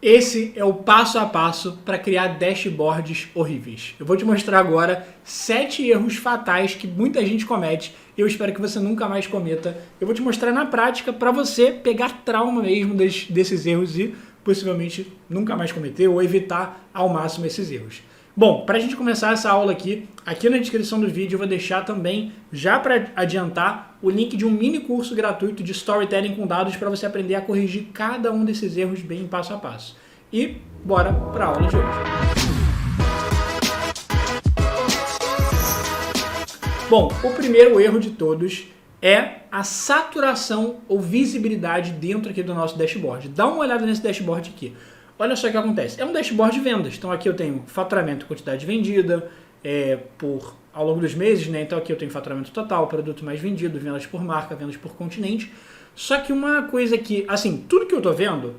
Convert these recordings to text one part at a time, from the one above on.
Esse é o passo a passo para criar dashboards horríveis. Eu vou te mostrar agora 7 erros fatais que muita gente comete e eu espero que você nunca mais cometa. Eu vou te mostrar na prática para você pegar trauma mesmo desses erros e possivelmente nunca mais cometer ou evitar ao máximo esses erros. Bom, para a gente começar essa aula aqui na descrição do vídeo eu vou deixar também, já para adiantar, o link de um mini curso gratuito de Storytelling com dados para você aprender a corrigir cada um desses erros bem passo a passo. E bora para a aula de hoje. Bom, o primeiro erro de todos é a saturação ou visibilidade dentro aqui do nosso dashboard. Dá uma olhada nesse dashboard aqui. Olha só o que acontece. É um dashboard de vendas. Então aqui eu tenho faturamento e quantidade vendida ao longo dos meses, né? Então aqui eu tenho faturamento total, produto mais vendido, vendas por marca, vendas por continente. Só que uma coisa que, assim, tudo que eu tô vendo,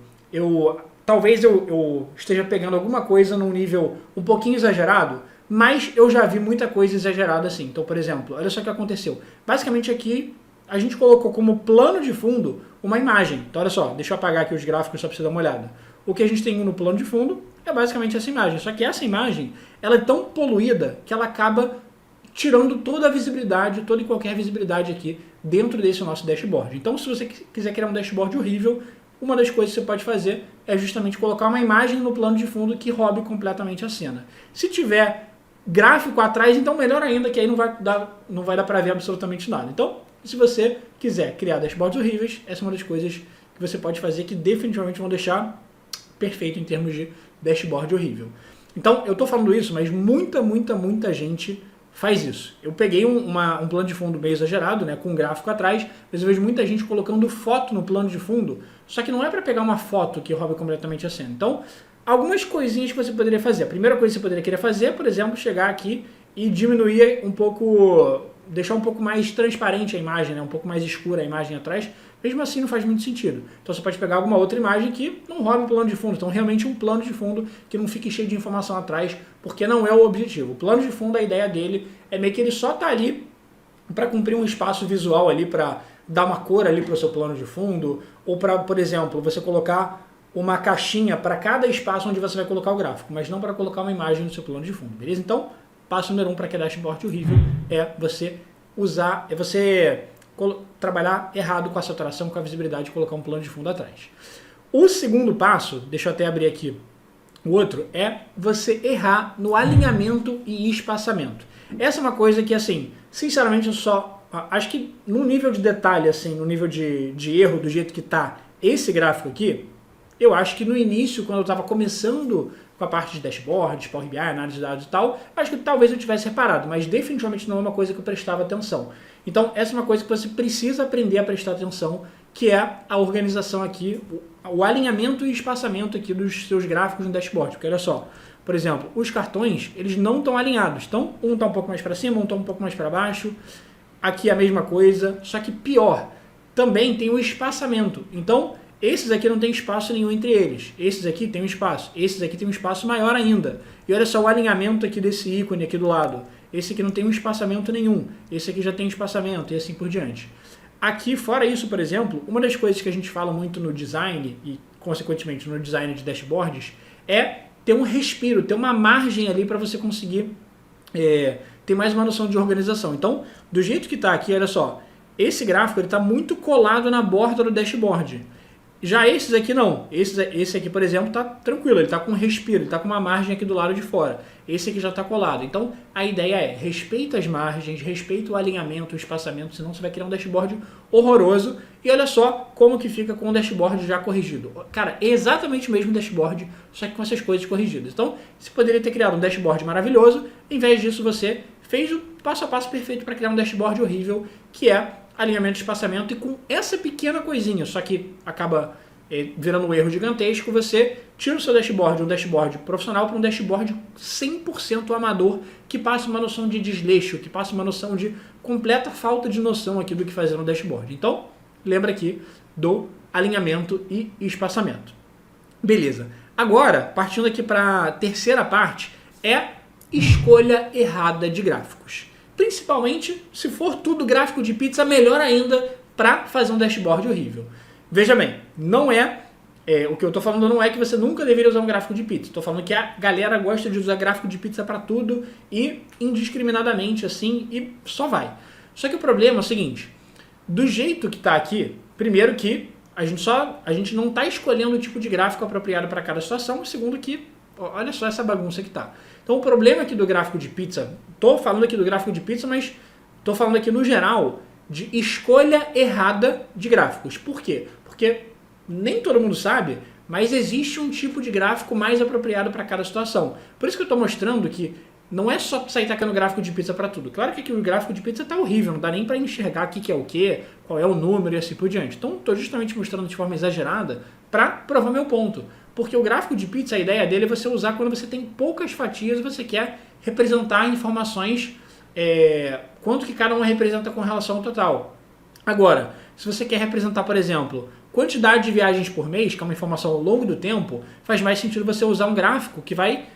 talvez eu esteja pegando alguma coisa num nível um pouquinho exagerado, mas eu já vi muita coisa exagerada assim. Então, por exemplo, olha só o que aconteceu. Basicamente aqui a gente colocou como plano de fundo uma imagem. Então olha só, deixa eu apagar aqui os gráficos só para você dar uma olhada. O que a gente tem no plano de fundo é basicamente essa imagem. Só que essa imagem, ela é tão poluída que ela acaba tirando toda a visibilidade, toda e qualquer visibilidade aqui dentro desse nosso dashboard. Então, se você quiser criar um dashboard horrível, uma das coisas que você pode fazer é justamente colocar uma imagem no plano de fundo que roube completamente a cena. Se tiver gráfico atrás, então melhor ainda, que aí não vai dar para ver absolutamente nada. Então, se você quiser criar dashboards horríveis, essa é uma das coisas que você pode fazer que definitivamente vão deixar perfeito em termos de dashboard horrível. Então, eu estou falando isso, mas muita gente faz isso. Eu peguei um plano de fundo meio exagerado, né, com um gráfico atrás, mas eu vejo muita gente colocando foto no plano de fundo, só que não é para pegar uma foto que roube completamente a cena. Então, algumas coisinhas que você poderia fazer. A primeira coisa que você poderia querer fazer, por exemplo, chegar aqui e diminuir um pouco, deixar um pouco mais transparente a imagem, né, um pouco mais escura a imagem atrás. Mesmo assim não faz muito sentido. Então você pode pegar alguma outra imagem que não roube o plano de fundo. Então realmente um plano de fundo que não fique cheio de informação atrás, porque não é o objetivo. O plano de fundo, a ideia dele é meio que ele só está ali para cumprir um espaço visual ali, para dar uma cor ali para o seu plano de fundo, ou para, por exemplo, você colocar uma caixinha para cada espaço onde você vai colocar o gráfico, mas não para colocar uma imagem no seu plano de fundo, beleza? Então, passo número 1 para que dashboard horrível é você trabalhar errado com a saturação, com a visibilidade e colocar um plano de fundo atrás. O segundo passo, deixa eu até abrir aqui o outro, é você errar no alinhamento e espaçamento. Essa é uma coisa que, assim, sinceramente, acho que no nível de detalhe, assim, no nível de erro, do jeito que está esse gráfico aqui, eu acho que no início, quando eu estava começando com a parte de dashboard, Power BI, análise de dados e tal, acho que talvez eu tivesse reparado, mas definitivamente não é uma coisa que eu prestava atenção. Então, essa é uma coisa que você precisa aprender a prestar atenção, que é a organização aqui, o alinhamento e espaçamento aqui dos seus gráficos no dashboard. Porque olha só, por exemplo, os cartões, eles não estão alinhados. Então, um está um pouco mais para cima, um está um pouco mais para baixo. Aqui é a mesma coisa, só que pior, também tem o espaçamento. Então, esses aqui não tem espaço nenhum entre eles. Esses aqui tem um espaço. Esses aqui tem um espaço maior ainda. E olha só o alinhamento aqui desse ícone aqui do lado. Esse aqui não tem um espaçamento nenhum. Esse aqui já tem espaçamento e assim por diante. Aqui, fora isso, por exemplo, uma das coisas que a gente fala muito no design e, consequentemente, no design de dashboards é ter um respiro, ter uma margem ali para você conseguir ter mais uma noção de organização. Então, do jeito que está aqui, olha só, esse gráfico está muito colado na borda do dashboard. Já esses aqui não. Esse aqui, por exemplo, está tranquilo, ele está com respiro, ele está com uma margem aqui do lado de fora. Esse aqui já está colado. Então, a ideia é, respeita as margens, respeita o alinhamento, o espaçamento, senão você vai criar um dashboard horroroso. E olha só como que fica com o dashboard já corrigido. Cara, é exatamente o mesmo dashboard, só que com essas coisas corrigidas. Então, você poderia ter criado um dashboard maravilhoso, em vez disso você fez o passo a passo perfeito para criar um dashboard horrível, que é alinhamento e espaçamento, e com essa pequena coisinha, só que acaba virando um erro gigantesco, você tira o seu dashboard, um dashboard profissional, para um dashboard 100% amador, que passa uma noção de desleixo, que passa uma noção de completa falta de noção aqui do que fazer no dashboard. Então, lembra aqui do alinhamento e espaçamento. Beleza. Agora, partindo aqui para a terceira parte, é escolha errada de gráficos. Principalmente, se for tudo gráfico de pizza, melhor ainda para fazer um dashboard horrível. Veja bem, não é O que eu tô falando não é que você nunca deveria usar um gráfico de pizza. Tô falando que a galera gosta de usar gráfico de pizza para tudo e indiscriminadamente assim e só vai. Só que o problema é o seguinte, do jeito que tá aqui, primeiro que a gente não tá escolhendo o tipo de gráfico apropriado para cada situação, e segundo que, olha só essa bagunça que tá. Então o problema aqui do gráfico de pizza, tô falando aqui do gráfico de pizza, mas tô falando aqui no geral de escolha errada de gráficos. Por quê? Porque nem todo mundo sabe, mas existe um tipo de gráfico mais apropriado para cada situação. Por isso que eu estou mostrando que não é só sair tacando gráfico de pizza para tudo. Claro que aqui o gráfico de pizza está horrível, não dá nem para enxergar o que é o que, qual é o número e assim por diante. Então estou justamente mostrando de forma exagerada para provar meu ponto. Porque o gráfico de pizza, a ideia dele é você usar quando você tem poucas fatias e você quer representar informações, quanto que cada uma representa com relação ao total. Agora, se você quer representar, por exemplo, quantidade de viagens por mês, que é uma informação ao longo do tempo, faz mais sentido você usar um gráfico que vai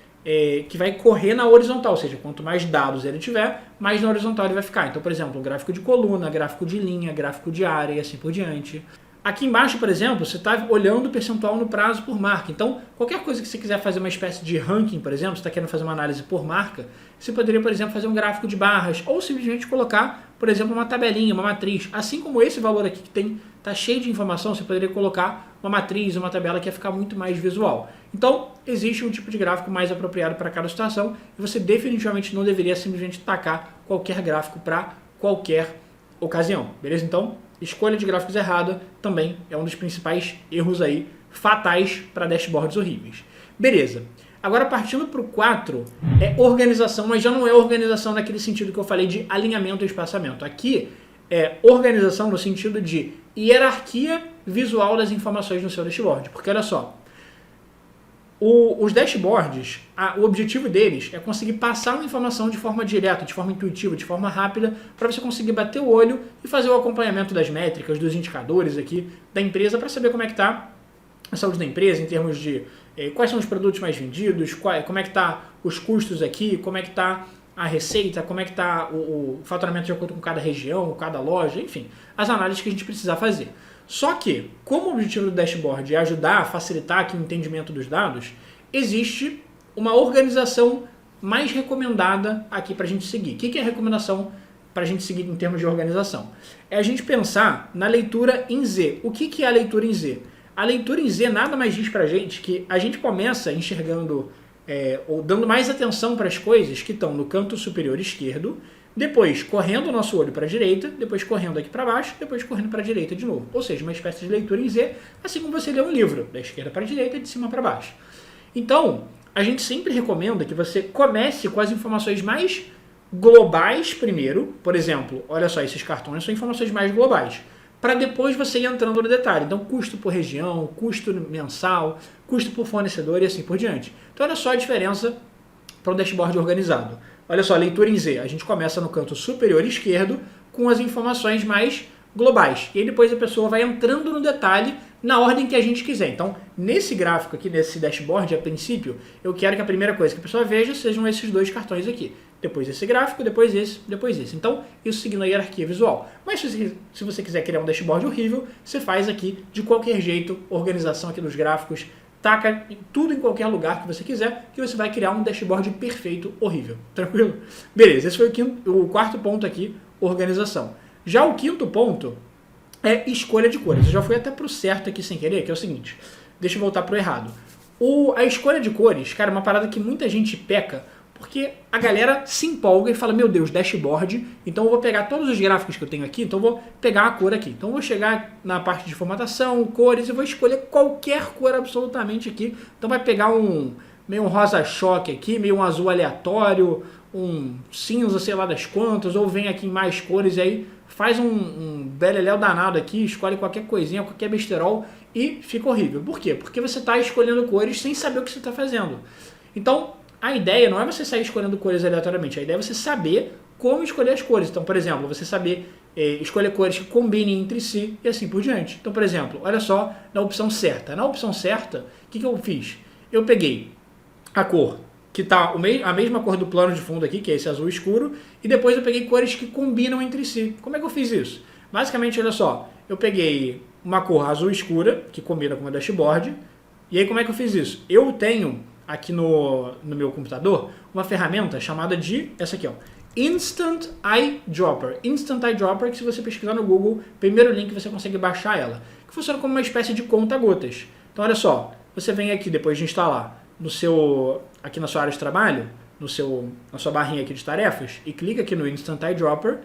correr na horizontal, ou seja, quanto mais dados ele tiver, mais na horizontal ele vai ficar. Então, por exemplo, um gráfico de coluna, gráfico de linha, gráfico de área e assim por diante. Aqui embaixo, por exemplo, você está olhando o percentual no prazo por marca. Então, qualquer coisa que você quiser fazer uma espécie de ranking, por exemplo, você está querendo fazer uma análise por marca, você poderia, por exemplo, fazer um gráfico de barras ou simplesmente colocar, por exemplo, uma tabelinha, uma matriz. Assim como esse valor aqui que está cheio de informação, você poderia colocar uma matriz, uma tabela que ia ficar muito mais visual. Então, existe um tipo de gráfico mais apropriado para cada situação e você definitivamente não deveria simplesmente tacar qualquer gráfico para qualquer ocasião, beleza? Então, escolha de gráficos errada também é um dos principais erros aí, fatais para dashboards horríveis. Beleza. Agora, partindo para o 4, é organização, mas já não é organização naquele sentido que eu falei de alinhamento e espaçamento. Aqui é organização no sentido de hierarquia visual das informações no seu dashboard. Porque olha só, os dashboards, o objetivo deles é conseguir passar uma informação de forma direta, de forma intuitiva, de forma rápida, para você conseguir bater o olho e fazer o acompanhamento das métricas, dos indicadores aqui da empresa, para saber como é que está a saúde da empresa em termos de quais são os produtos mais vendidos, como é que está os custos aqui, como é que está a receita, como é que está o faturamento de acordo com cada região, cada loja, enfim, as análises que a gente precisa fazer. Só que, como o objetivo do dashboard é ajudar a facilitar aqui o entendimento dos dados, existe uma organização mais recomendada aqui para a gente seguir. O que é a recomendação para a gente seguir em termos de organização? É a gente pensar na leitura em Z. O que é a leitura em Z? A leitura em Z nada mais diz para a gente que a gente começa enxergando ou dando mais atenção para as coisas que estão no canto superior esquerdo, depois correndo o nosso olho para a direita, depois correndo aqui para baixo, depois correndo para a direita de novo. Ou seja, uma espécie de leitura em Z, assim como você lê um livro, da esquerda para a direita e de cima para baixo. Então, a gente sempre recomenda que você comece com as informações mais globais primeiro. Por exemplo, olha só, esses cartões são informações mais globais, para depois você ir entrando no detalhe. Então, custo por região, custo mensal, custo por fornecedor e assim por diante. Então, olha só a diferença para um dashboard organizado. Olha só, leitura em Z. A gente começa no canto superior esquerdo com as informações mais globais. E aí depois a pessoa vai entrando no detalhe na ordem que a gente quiser. Então, nesse gráfico aqui, nesse dashboard, a princípio, eu quero que a primeira coisa que a pessoa veja sejam esses dois cartões aqui. Depois esse gráfico, depois esse, depois esse. Então, isso seguindo a hierarquia visual. Mas se você quiser criar um dashboard horrível, você faz aqui de qualquer jeito, organização aqui dos gráficos, taca tudo em qualquer lugar que você quiser, que você vai criar um dashboard perfeito, horrível. Tranquilo? Beleza, esse foi o quarto ponto aqui, organização. Já o quinto ponto é escolha de cores. Eu já fui até pro certo aqui sem querer, que é o seguinte. Deixa eu voltar pro errado. A escolha de cores, cara, é uma parada que muita gente peca, porque a galera se empolga e fala, meu Deus, dashboard, então eu vou pegar todos os gráficos que eu tenho aqui, então eu vou pegar a cor aqui. Então eu vou chegar na parte de formatação, cores, e vou escolher qualquer cor absolutamente aqui. Então vai pegar meio um rosa choque aqui, meio um azul aleatório, um cinza, sei lá das quantas, ou vem aqui em mais cores e aí faz um beleléu danado aqui, escolhe qualquer coisinha, qualquer besterol e fica horrível. Por quê? Porque você está escolhendo cores sem saber o que você está fazendo. Então, a ideia não é você sair escolhendo cores aleatoriamente, a ideia é você saber como escolher as cores. Então, por exemplo, você saber escolher cores que combinem entre si e assim por diante. Então, por exemplo, olha só na opção certa. Na opção certa, o que eu fiz? Eu peguei a cor que está a mesma cor do plano de fundo aqui, que é esse azul escuro, e depois eu peguei cores que combinam entre si. Como é que eu fiz isso? Basicamente, olha só, eu peguei uma cor azul escura, que combina com o meu dashboard, e aí como é que eu fiz isso? Eu tenho aqui no meu computador uma ferramenta chamada de, essa aqui ó, Instant Eyedropper. Instant Eyedropper, que se você pesquisar no Google, primeiro link você consegue baixar ela, que funciona como uma espécie de conta-gotas. Então olha só, você vem aqui depois de instalar aqui na sua área de trabalho, na sua barrinha aqui de tarefas, e clica aqui no Instant Eyedropper,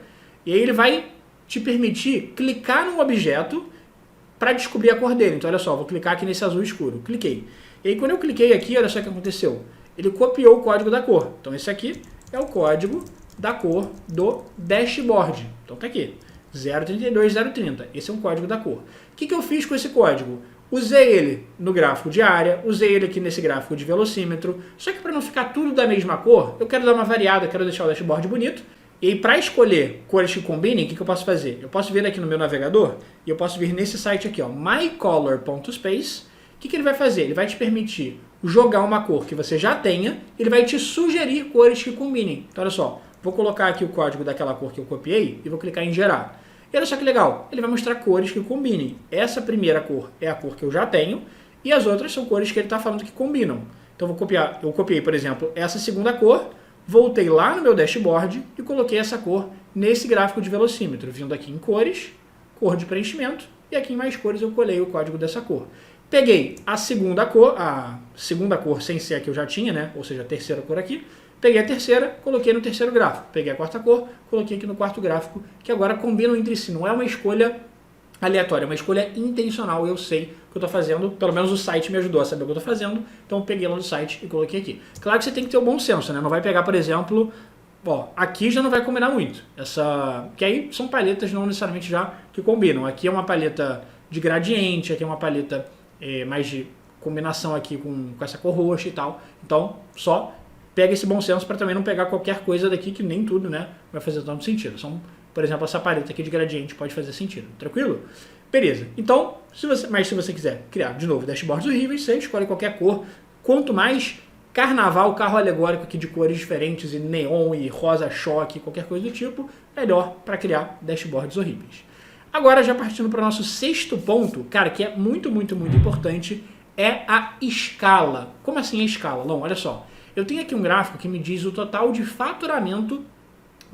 e aí ele vai te permitir clicar num objeto para descobrir a cor dele. Então olha só, vou clicar aqui nesse azul escuro, cliquei. E aí quando eu cliquei aqui, olha só o que aconteceu. Ele copiou o código da cor. Então esse aqui é o código da cor do dashboard. Então tá aqui, 032030. Esse é um código da cor. O que eu fiz com esse código? Usei ele no gráfico de área, usei ele aqui nesse gráfico de velocímetro, só que para não ficar tudo da mesma cor, eu quero dar uma variada, quero deixar o dashboard bonito, e aí para escolher cores que combinem, o que eu posso fazer? Eu posso vir aqui no meu navegador, e eu posso vir nesse site aqui, ó, mycolor.space. O que ele vai fazer? Ele vai te permitir jogar uma cor que você já tenha, ele vai te sugerir cores que combinem. Então olha só, vou colocar aqui o código daquela cor que eu copiei, e vou clicar em gerar. E olha só que legal, ele vai mostrar cores que combinem. Essa primeira cor é a cor que eu já tenho, e as outras são cores que ele está falando que combinam. Então eu copiei, por exemplo, essa segunda cor, voltei lá no meu dashboard e coloquei essa cor nesse gráfico de velocímetro, vindo aqui em cores, cor de preenchimento, e aqui em mais cores eu colei o código dessa cor. Peguei a segunda cor sem ser a que eu já tinha, né? Ou seja, a terceira cor aqui. Peguei a terceira, coloquei no terceiro gráfico. Peguei a quarta cor, coloquei aqui no quarto gráfico, que agora combinam entre si. Não é uma escolha aleatória, é uma escolha intencional. Eu sei o que eu estou fazendo, pelo menos o site me ajudou a saber o que eu estou fazendo, então eu peguei lá no site e coloquei aqui. Claro que você tem que ter o bom senso, né? Não vai pegar, por exemplo, ó, aqui já não vai combinar muito. Que aí são paletas não necessariamente já que combinam. Aqui é uma paleta de gradiente, aqui é uma paleta mais de combinação aqui com essa cor roxa e tal. Então, só pega esse bom senso para também não pegar qualquer coisa daqui, que nem tudo, né, vai fazer tanto sentido. Por exemplo, essa paleta aqui de gradiente pode fazer sentido. Tranquilo? Beleza. Então, se você quiser criar, de novo, dashboards horríveis, você escolhe qualquer cor. Quanto mais carnaval, carro alegórico aqui de cores diferentes, e neon, e rosa choque, qualquer coisa do tipo, melhor para criar dashboards horríveis. Agora, já partindo para o nosso sexto ponto, cara, que é muito, muito, muito importante, é a escala. Como assim a escala? Não, olha só. Eu tenho aqui um gráfico que me diz o total de faturamento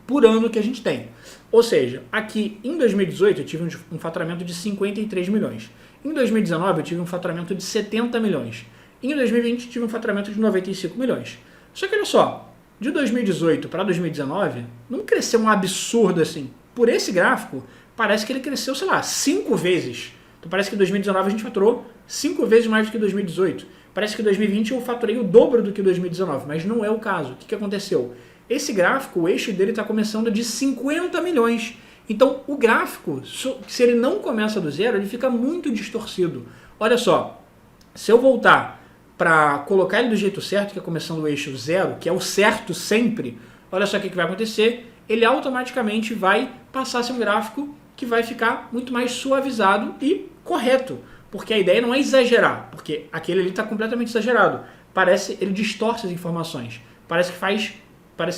por ano que a gente tem. Ou seja, aqui em 2018 eu tive um faturamento de 53 milhões. Em 2019 eu tive um faturamento de 70 milhões. Em 2020 tive um faturamento de 95 milhões. Só que olha só, de 2018 para 2019 não cresceu um absurdo assim. Por esse gráfico, parece que ele cresceu, sei lá, 5 vezes. Então parece que em 2019 a gente faturou 5 vezes mais do que 2018. Parece que em 2020 eu faturei o dobro do que em 2019, mas não é o caso. O que aconteceu? Esse gráfico, o eixo dele está começando de 50 milhões. Então o gráfico, se ele não começa do zero, ele fica muito distorcido. Olha só, se eu voltar para colocar ele do jeito certo, que é começando o eixo zero, que é o certo sempre, olha só o que vai acontecer. Ele automaticamente vai passar a ser um gráfico que vai ficar muito mais suavizado e correto. Porque a ideia não é exagerar, porque aquele ali está completamente exagerado. Ele distorce as informações. Parece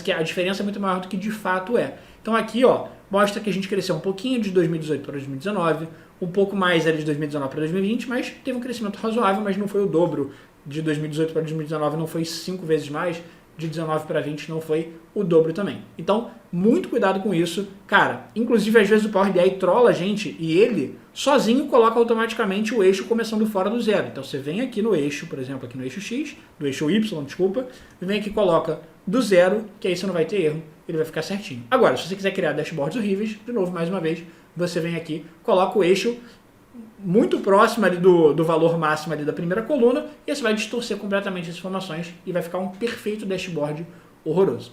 que a diferença é muito maior do que de fato é. Então aqui, ó, mostra que a gente cresceu um pouquinho de 2018 para 2019, um pouco mais ali de 2019 para 2020, mas teve um crescimento razoável, mas não foi o dobro. De 2018 para 2019 não foi 5 vezes mais, de 19 para 20 não foi o dobro também. Então, muito cuidado com isso. Cara, inclusive às vezes o Power BI trola a gente e ele sozinho coloca automaticamente o eixo começando fora do zero. Então você vem aqui no eixo, por exemplo, aqui no eixo X, do eixo Y, desculpa, vem aqui e coloca do zero, que aí você não vai ter erro, ele vai ficar certinho. Agora, se você quiser criar dashboards horríveis, de novo, mais uma vez, você vem aqui, coloca o eixo muito próximo ali do valor máximo ali da primeira coluna, e você vai distorcer completamente as informações e vai ficar um perfeito dashboard horroroso.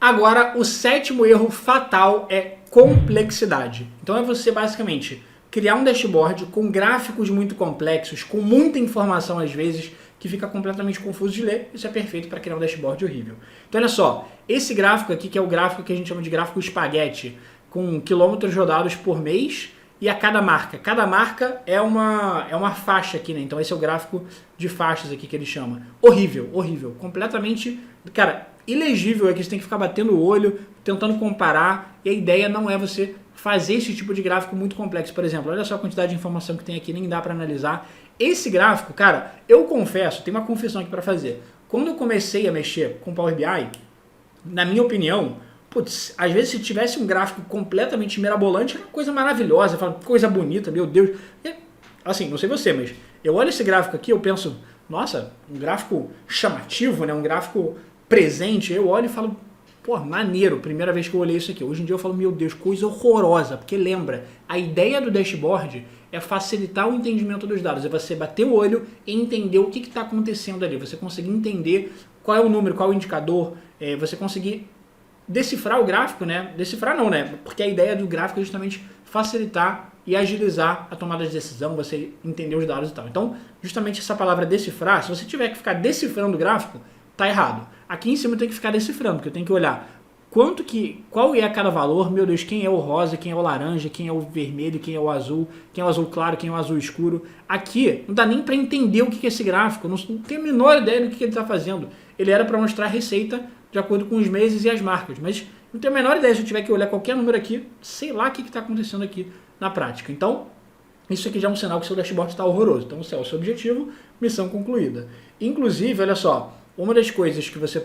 Agora, o sétimo erro fatal é complexidade. Então é você basicamente criar um dashboard com gráficos muito complexos, com muita informação às vezes, que fica completamente confuso de ler. Isso é perfeito para criar um dashboard horrível. Então olha só, esse gráfico aqui, que é o gráfico que a gente chama de gráfico espaguete, com quilômetros rodados por mês, e a cada marca. Cada marca é uma faixa aqui, né? Então esse é o gráfico de faixas aqui que ele chama. Horrível, horrível. Completamente, cara, ilegível. É que você tem que ficar batendo o olho, tentando comparar. E a ideia não é você fazer esse tipo de gráfico muito complexo. Por exemplo, olha só a quantidade de informação que tem aqui, nem dá para analisar. Esse gráfico, cara, eu confesso, tem uma confissão aqui para fazer. Quando eu comecei a mexer com Power BI, na minha opinião, putz, às vezes se tivesse um gráfico completamente mirabolante, era uma coisa maravilhosa, coisa bonita, meu Deus. E, assim, não sei você, mas eu olho esse gráfico aqui, eu penso, nossa, um gráfico chamativo, né? Um gráfico presente. Eu olho e falo, pô, maneiro, primeira vez que eu olhei isso aqui. Hoje em dia eu falo, meu Deus, coisa horrorosa, porque lembra, a ideia do dashboard é facilitar o entendimento dos dados, é você bater o olho e entender o que está acontecendo ali, você conseguir entender qual é o número, qual é o indicador, você conseguir decifrar o gráfico, né? Decifrar não, né? Porque a ideia do gráfico é justamente facilitar e agilizar a tomada de decisão, você entender os dados e tal. Então, justamente essa palavra decifrar, se você tiver que ficar decifrando o gráfico, tá errado. Aqui em cima tem que ficar decifrando, porque eu tenho que olhar qual é cada valor, meu Deus, quem é o rosa, quem é o laranja, quem é o vermelho, quem é o azul claro, quem é o azul escuro. Aqui não dá nem para entender o que é esse gráfico, não tenho a menor ideia do que ele está fazendo. Ele era para mostrar a receita de acordo com os meses e as marcas, mas não tenho a menor ideia. Se eu tiver que olhar qualquer número aqui, sei lá o que está acontecendo aqui na prática. Então, isso aqui já é um sinal que o seu dashboard está horroroso. Então, se é o seu objetivo, missão concluída. Inclusive, olha só, uma das coisas que você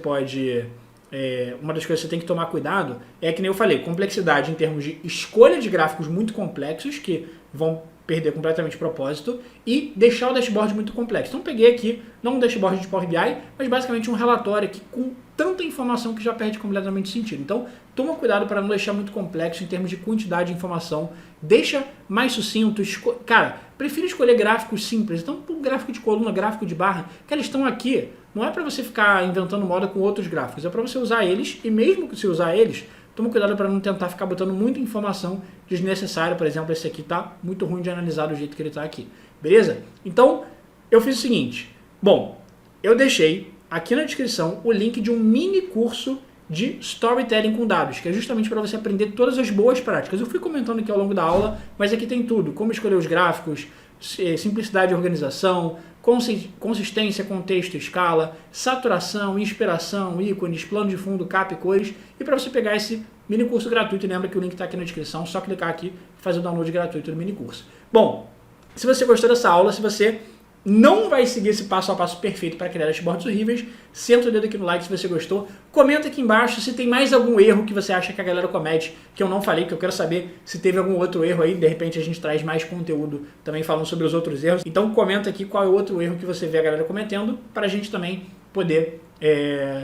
tem que tomar cuidado é que nem eu falei, complexidade em termos de escolha de gráficos muito complexos, que vão perder completamente o propósito, e deixar o dashboard muito complexo. Então peguei aqui, não um dashboard de Power BI, mas basicamente um relatório aqui com tanta informação que já perde completamente sentido. Então toma cuidado para não deixar muito complexo em termos de quantidade de informação, deixa mais sucinto, cara, prefiro escolher gráficos simples. Então um gráfico de coluna, gráfico de barra, que eles estão aqui, não é para você ficar inventando moda com outros gráficos, é para você usar eles, e mesmo que você usar eles, toma cuidado para não tentar ficar botando muita informação desnecessária. Por exemplo, esse aqui tá muito ruim de analisar do jeito que ele tá aqui. Beleza? Então, eu fiz o seguinte. Bom, eu deixei aqui na descrição o link de um mini curso de storytelling com dados, que é justamente para você aprender todas as boas práticas. Eu fui comentando aqui ao longo da aula, mas aqui tem tudo. Como escolher os gráficos, simplicidade de organização, consistência, contexto, escala, saturação, inspiração, ícones, plano de fundo, capa e cores. E para você pegar esse mini curso gratuito, lembra que o link está aqui na descrição, só clicar aqui e fazer o download gratuito do mini curso. Bom, se você gostou dessa aula, se você não vai seguir esse passo a passo perfeito para criar dashboards horríveis, senta o dedo aqui no like se você gostou, comenta aqui embaixo se tem mais algum erro que você acha que a galera comete, que eu não falei, que eu quero saber se teve algum outro erro aí, de repente a gente traz mais conteúdo também falando sobre os outros erros. Então comenta aqui qual é o outro erro que você vê a galera cometendo, para a gente também poder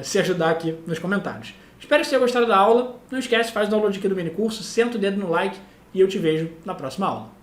se ajudar aqui nos comentários. Espero que você tenha gostado da aula, não esquece, faz o download aqui do mini curso, senta o dedo no like e eu te vejo na próxima aula.